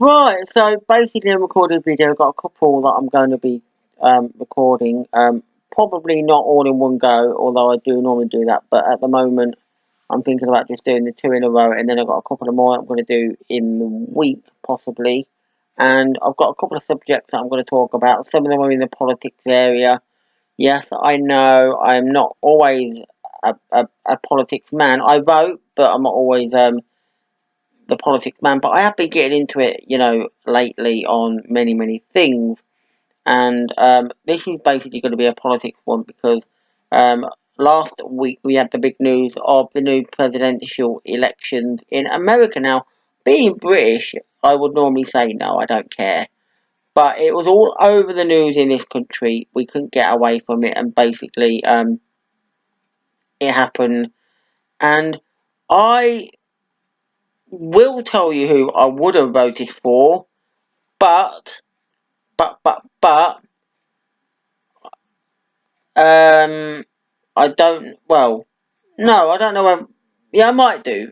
Right, so basically, I recorded a video. I've got a couple that I'm going to be recording. Probably not all in one go, although I do normally do that. But at the moment, I'm thinking about just doing the two in a row, and then I've got a couple of more I'm going to do in the week, possibly. And I've got a couple of subjects that I'm going to talk about. Some of them are in the politics area. Yes, I know I'm not always a politics man. I vote, but I'm not always the politics man, but I have been getting into it, lately on many things. And this is basically going to be a politics one because last week we had the big news of the new presidential elections in America. Now, being British, I would normally say no, I don't care. But it was all over the news in this country. We couldn't get away from it, and basically, it happened. And I will tell you who I would have voted for, but but um I don't well no, I don't know whether yeah, I might do.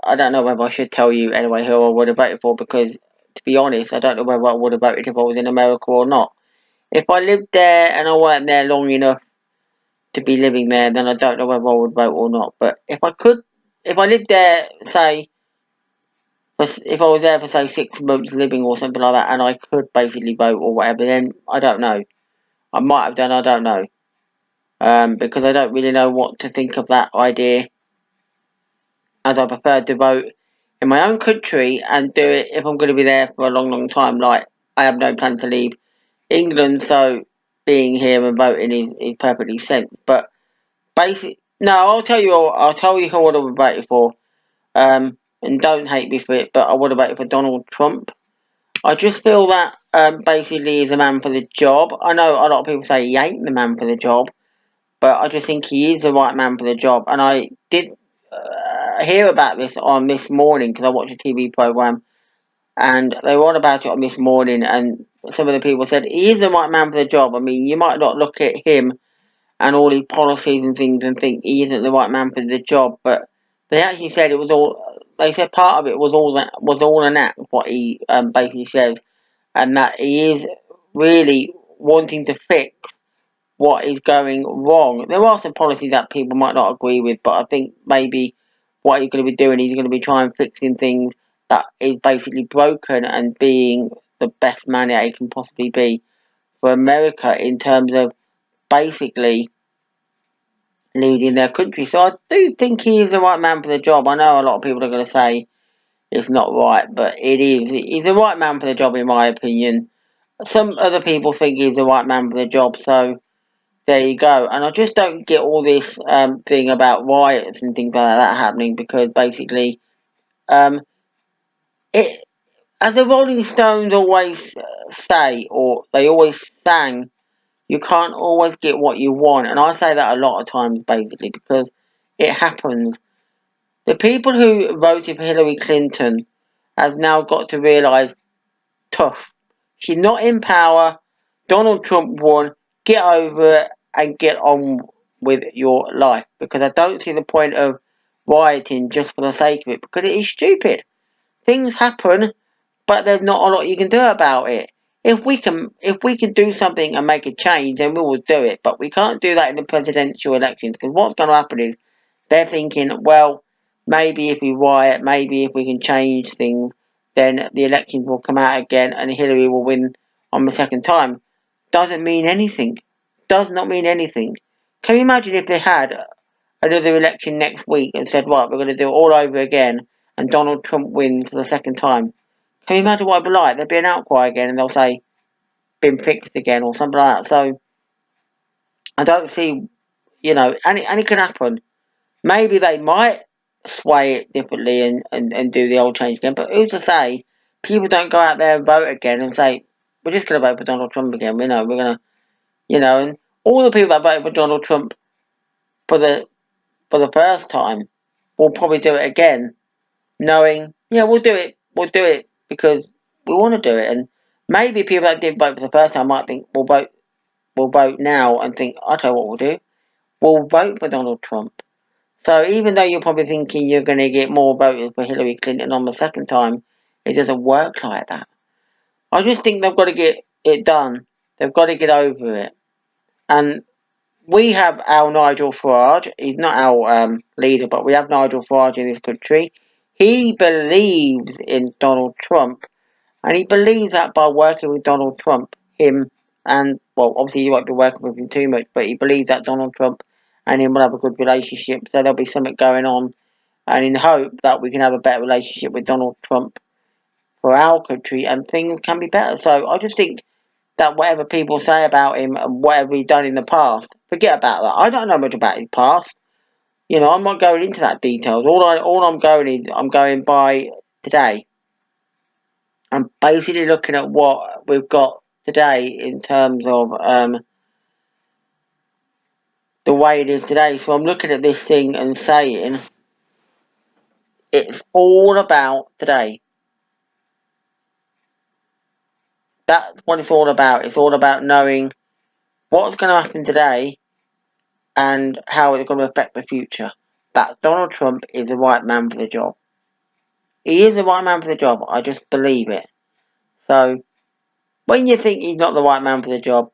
I don't know whether I should tell you anyway who I would have voted for because to be honest, I don't know whether I would have voted if I was in America or not. If I lived there and I weren't there long enough to be living there, then I don't know whether I would vote or not. But if I lived there, say, if I was there for say 6 months living or something like that, and I could basically vote or whatever, then I don't know. I might have done. I don't know. Because I don't really know what to think of that idea, as I prefer to vote in my own country and do it if I'm going to be there for a long time. Like, I have no plan to leave England, so being here and voting is perfectly sense. But no, I'll tell you who I would have voted for. And don't hate me for it, but I would have voted for Donald Trump. I just feel that basically he's a man for the job. I know a lot of people say he ain't the man for the job, but I just think he is the right man for the job. And I did hear about this on This Morning because I watched a TV program and they were on about it on This Morning. And some of the people said he is the right man for the job. I mean, you might not look at him and all his policies and things and think he isn't the right man for the job, but they actually said it was all. They said part of it was all an act. What he basically says, and that he is really wanting to fix what is going wrong. There are some policies that people might not agree with, but I think maybe what he's going to be doing, he's going to be trying fixing things that is basically broken and being the best man that he can possibly be for America in terms of basically leading their country. So I do think he is the right man for the job. I know a lot of people are going to say it's not right, but it is. He's the right man for the job in my opinion. Some other people think he's the right man for the job, so there you go. And I just don't get all this thing about riots and things like that happening because basically, um, it as the Rolling Stones always say, or they always sang, you can't always get what you want. And I say that a lot of times basically because it happens. The people who voted for Hillary Clinton have now got to realise, tough. She's not in power. Donald Trump won. Get over it and get on with your life. Because I don't see the point of rioting just for the sake of it. Because it is stupid. Things happen, but there's not a lot you can do about it. If we can do something and make a change, then we will do it. But we can't do that in the presidential elections. Because what's going to happen is they're thinking, well, maybe if we riot, maybe if we can change things, then the elections will come out again and Hillary will win on the second time. Doesn't mean anything. Does not mean anything. Can you imagine if they had another election next week and said, right, we're going to do it all over again and Donald Trump wins for the second time? Can you imagine what it'd be like? There'd be an outcry again and they'll say, been fixed again or something like that. So I don't see, and it can happen. Maybe they might sway it differently and do the old change again. But who's to say people don't go out there and vote again and say, we're just going to vote for Donald Trump again. We're going to, and all the people that voted for Donald Trump for the first time will probably do it again, knowing, yeah, we'll do it because we want to do it. And maybe people that did vote for the first time might think, we'll vote now and think, I tell you what we'll do. We'll vote for Donald Trump. So even though you're probably thinking you're going to get more voters for Hillary Clinton on the second time, it doesn't work like that. I just think they've got to get it done. They've got to get over it. And we have our Nigel Farage. He's not our leader, but we have Nigel Farage in this country. He believes in Donald Trump. And he believes that by working with Donald Trump, well, obviously he won't be working with him too much, but he believes that Donald Trump and him will have a good relationship. So there'll be something going on. And in hope that we can have a better relationship with Donald Trump for our country and things can be better. So I just think that whatever people say about him and whatever he's done in the past, forget about that. I don't know much about his past. You know, I'm not going into that details. All I'm going by today. I'm basically looking at what we've got today in terms of the way it is today. So I'm looking at this thing and saying it's all about today. That's what it's all about. It's all about knowing what's going to happen today and how it's going to affect the future. That Donald Trump is the right man for the job. He is the right man for the job. I just believe it. So when you think he's not the right man for the job,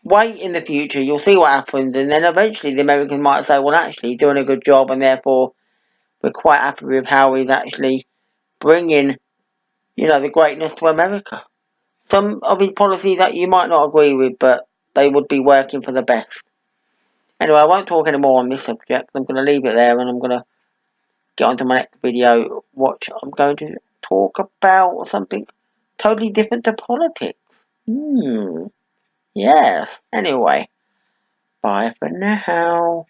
wait in the future, you'll see what happens, and then eventually the Americans might say, well, actually, he's doing a good job, and therefore we're quite happy with how he's actually bringing, the greatness to America. Some of his policies that you might not agree with, but they would be working for the best. Anyway, I won't talk anymore on this subject. I'm going to leave it there, and I'm going to get on to my next video, which I'm going to talk about something totally different to politics. Yes. Anyway, bye for now.